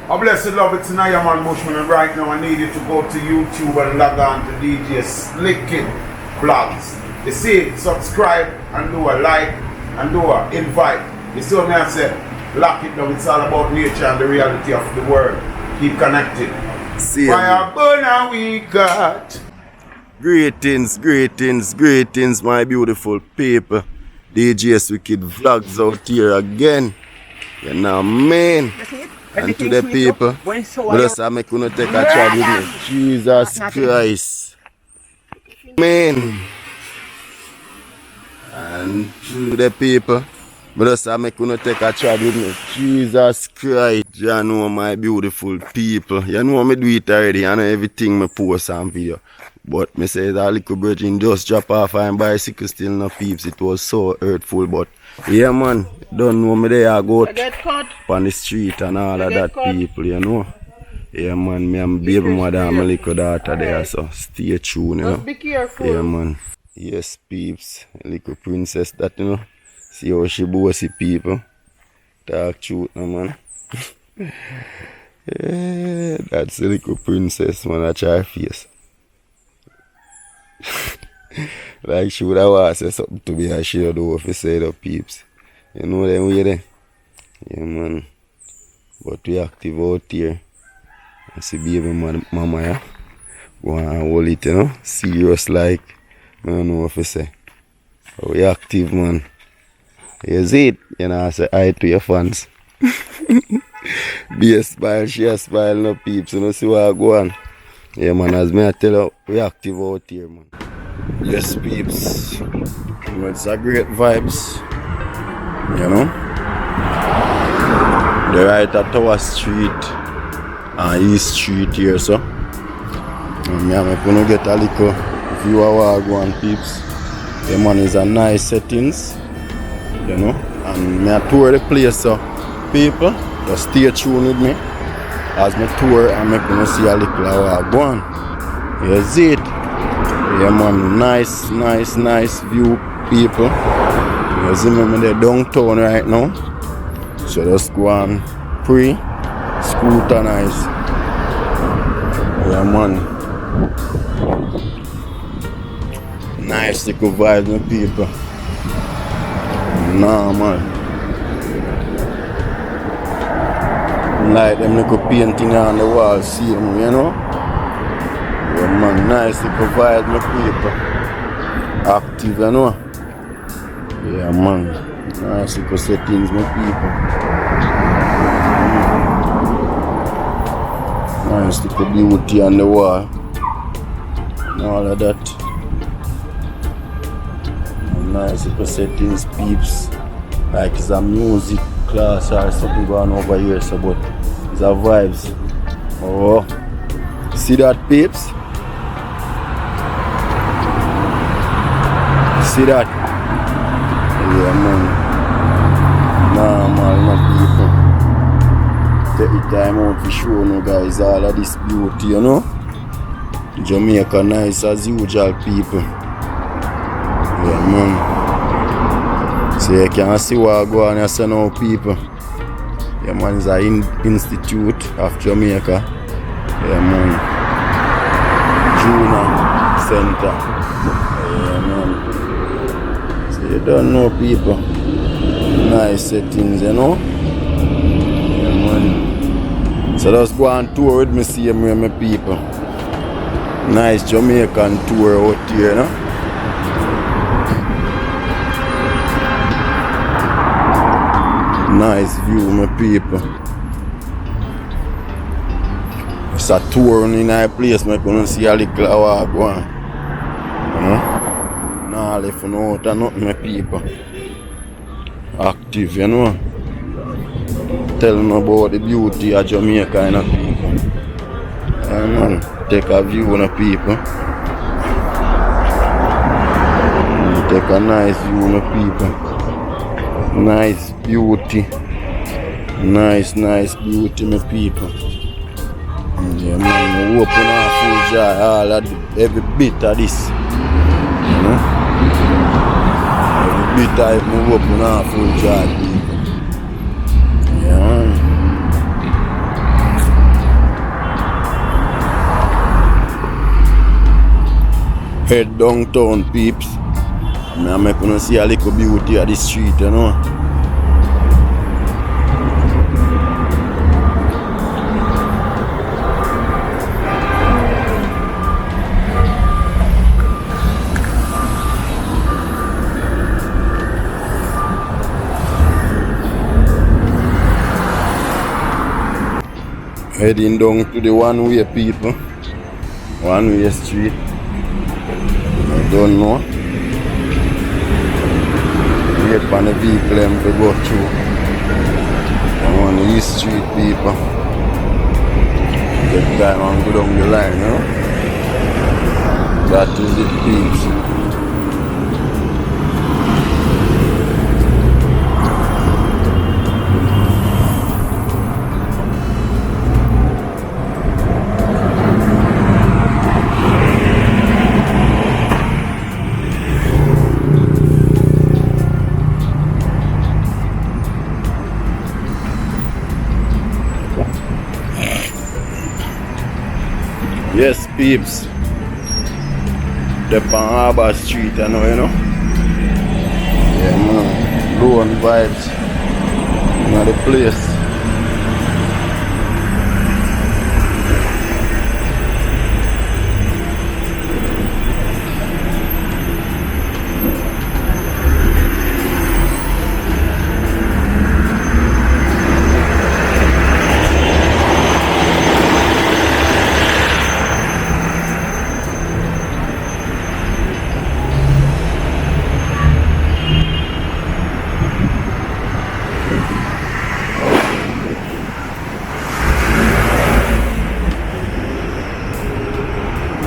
I blessed love it tonight, man, Bushman, and right now I need you to go to YouTube and log on to djswicked vlogs. You see, subscribe and do a like and do a invite. You see what I say? Lock it down. It's all about nature and the reality of the world. Keep connected. See Fire burner we got. Greetings, my beautiful people. djswicked vlogs out here again. You know, man. And to the people, just I make you take a chat with me. Jesus Christ. Man. And to the people, just I make you take a chat with me. Jesus Christ. You know, my beautiful people. You know me do it already. I know everything me post on video. But me say that little virgin just drop off and bicycle still no peeps. It was so hurtful, but yeah, man, don't know me there I go on the street and all of that people, you know. Yeah, man, me and baby mother and my little daughter there, so stay tuned, you know. Be careful. Yeah, man. Yes, peeps, little princess that, you know. See how she bossy people. Talk truth, no, man. Yeah, that's the little princess, man. I try face. Like she would have said something to me and she don't know if you say the peeps. You know them way there? Yeah, man. But we active out here. I see baby mama, yeah. Go and hold it, you know. Serious like. I don't know what you say. But we active, man. You see it? You know, I say hi to your fans. Be a smile, she a smile, no peeps. You know, see what I go on. Yeah, man, as me I tell you, we active out here, man. Yes, peeps. It's a great vibes. You know? They're right at Tower Street and East Street here, so. And I'm gonna get a little view of what I go on, peeps. The man is a nice settings. You know? And I tour the place, so people, just stay tuned with me. As me tour, I'm gonna see a little of what I go on. You see it? Yeah, man, nice view, people. You see me in the downtown right now. So just go on scrutinize. Yeah, man. Nice little vibe, my people. Nah, man. Like them little painting on the wall, see them, you know? Yeah, man, nice little vibe, my people. Active, you know? Yeah, man. Nice little settings, my people. Nice little beauty on the wall. And all of that. Nice little settings, peeps. Like it's a music class or something going over here, so but it's a vibes. Oh, see that, peeps? See that? Yeah, man. Nah, man, no people. Take the time out to show you guys all of this beauty, you know? Jamaica nice as usual, people. Yeah, man. So you can see what I go on and say now, people. Yeah, man, it's an institute of Jamaica. Yeah, man. Junior Center. Yeah, man. So you don't know, people. Nice settings, you know. Yeah, man. So just go on tour with me, see me, my people. Nice Jamaican tour out here, you know. Nice view, my people. It's a tour in a place, I'm going to see a little hour go on. You know? Nah, left no out and nothing, my people. Active, you know. Tell them about the beauty of Jamaica, you know, people. Yeah, man. Take a view, you know, people. Take a nice view, my people. Nice beauty. Nice beauty, my people. Yeah, man, we open our full jar, all of every bit of this. You know? Every bit of it, we open our full jar, people. Yeah, man. Head downtown, peeps. I make you see a little beauty of the street, you know. Heading down to the one-way, people. One-way street. I don't know. Wait for the vehicle to go through. I'm on the East Street, people. Get time and go down the line, you know. That is the peeps. Yes, peeps. They're on Harbour Street, you know. Yeah, man. Blowing vibes. In the place.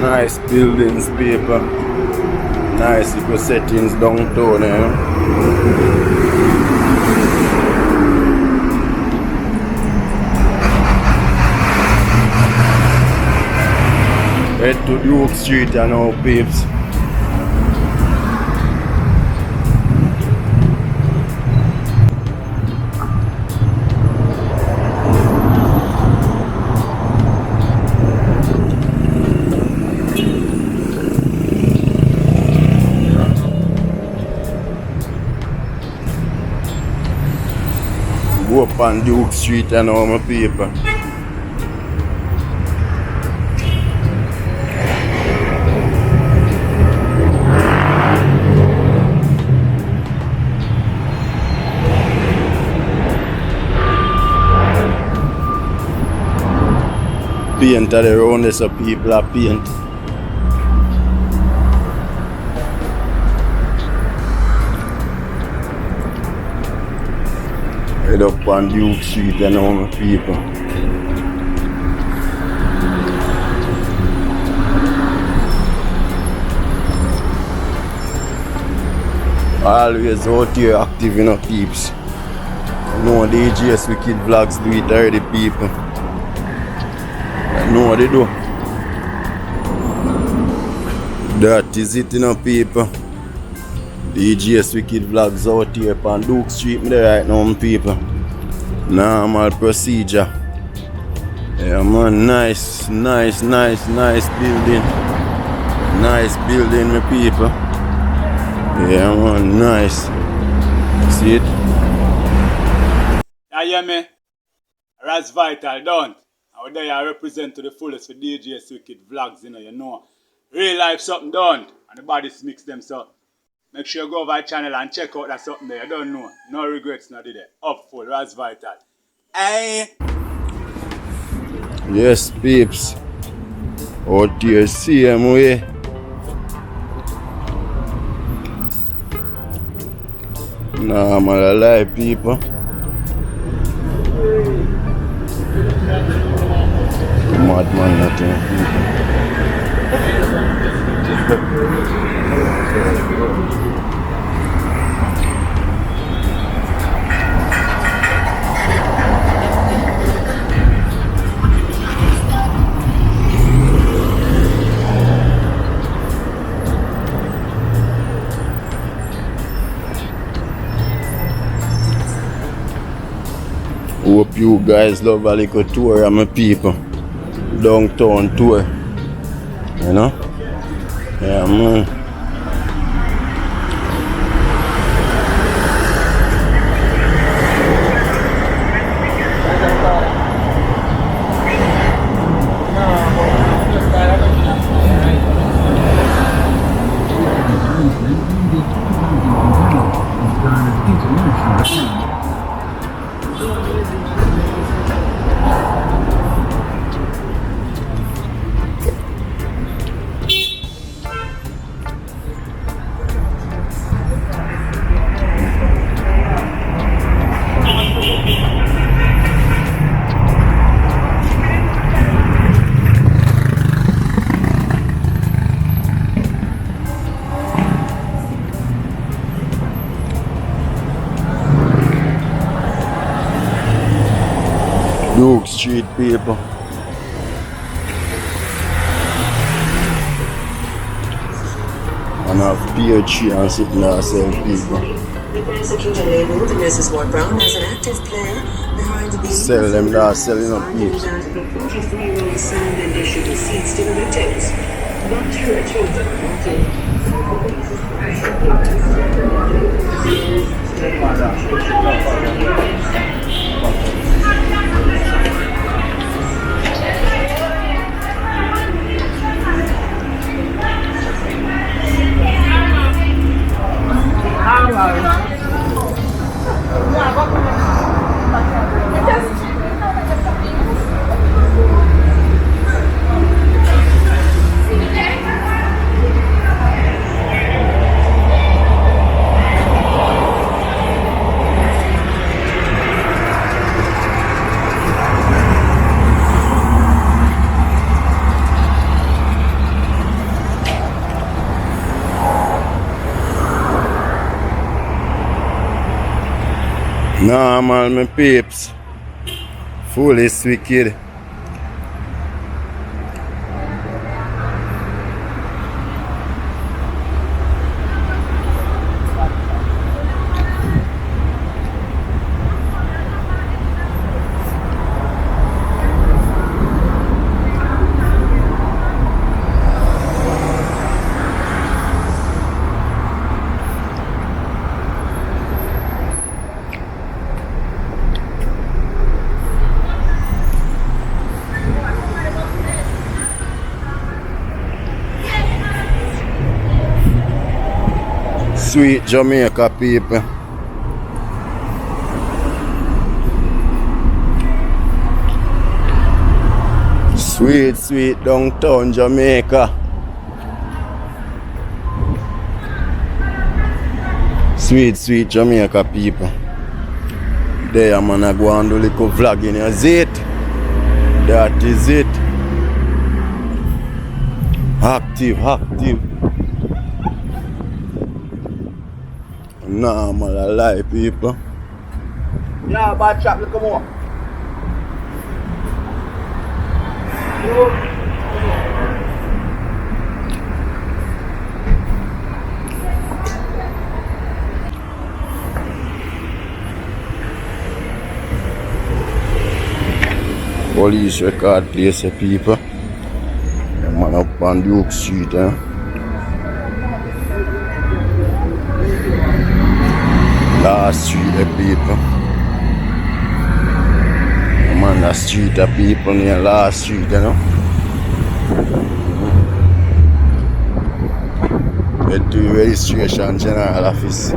Nice buildings, people. Nice little settings downtown, you know. Head to Duke Street, you know, peeps. Go up on Duke Street, you know, my people. Paint all around this, so people are paint. Head up on Duke Street, you know, my people. Always out here active, you know, peeps. You know, djswicked vlogs do it already, people. I know what they do. That is it, you know, people. djswicked vlogs out here on Duke Street there right now, people. Normal procedure. Yeah, man, nice building. Nice building, my people. Yeah, man, nice. See it? Yeah, hear me? Raz Vital, don't. Out there I represent to the fullest for djswicked vlogs, you know. Real life something done. And the bodies mix them so. Make sure you go over our channel and check out that something there. You don't know. No regrets, not did it. Up full, Raz Vital. Hey. Yes, peeps. Out here, same way. Normal alive, people. Madman, nothing. Hope you guys love a little tour of my people. Downtown tour. You know? Yeah, man. Duke Street people. And have PH and sitting there selling people. The prosecutor labelled Mrs. Ward Brown as an active player behind the Sell them there, selling up peeps. The 43-year-old son then issued receipts to the victims. But her children Nah, man, my peeps. Fully SWICKED. Sweet Jamaica people. Sweet, sweet downtown Jamaica. Sweet, sweet Jamaica people. There, man, I go and do a little vlogging. Is it? That is it. Active, active. Normal alive people. Yeah, bad chap, look more. Police record place people. The man up on Duke Street, Last street of people. I'm on the street of people near last street, you know. Get to the registration general office.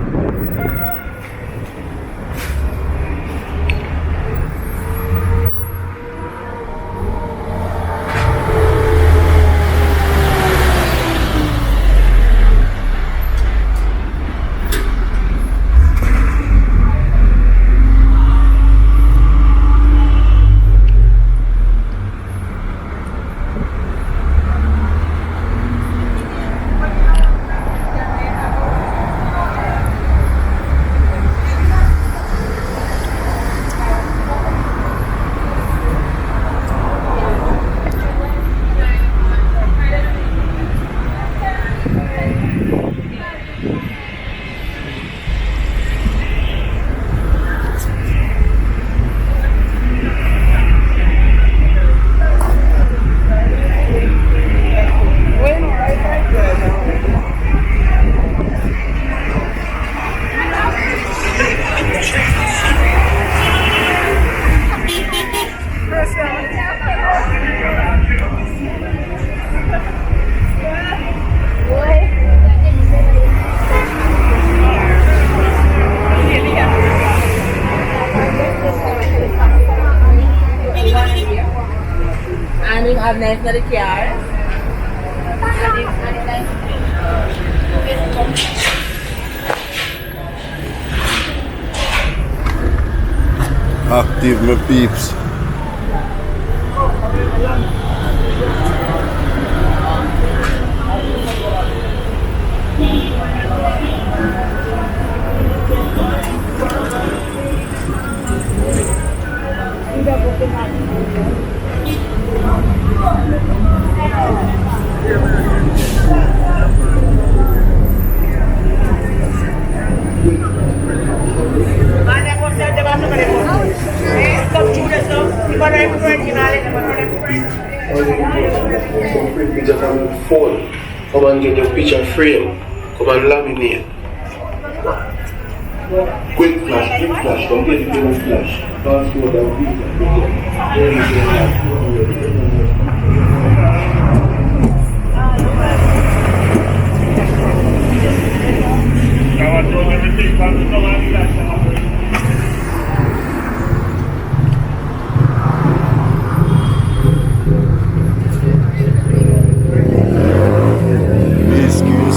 And him have nice for the car. Active, my peeps. Phone. Come and get your picture frame. Come and laminate. Quick flash, come get the quick flash. Passport and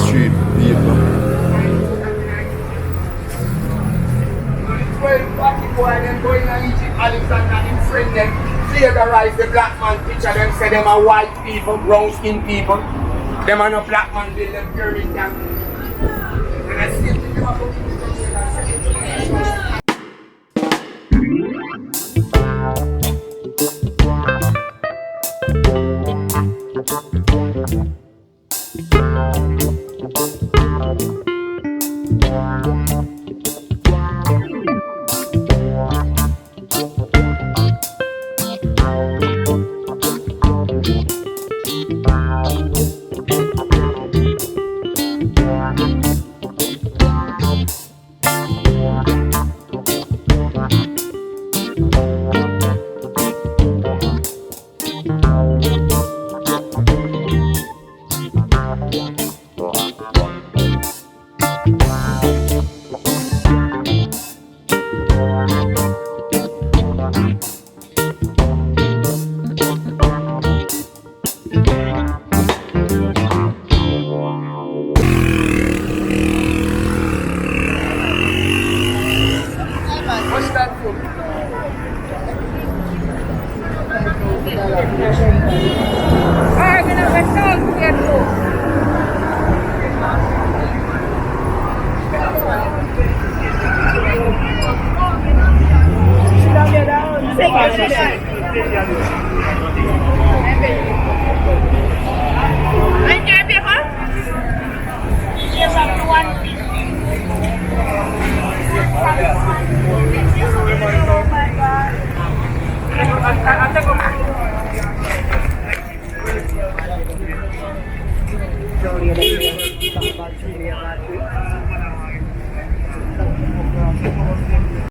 Street people. Flavorize the black man picture, them say them are white people, brown skin people. Them are no black man, build them Puritan. And I see them Yes,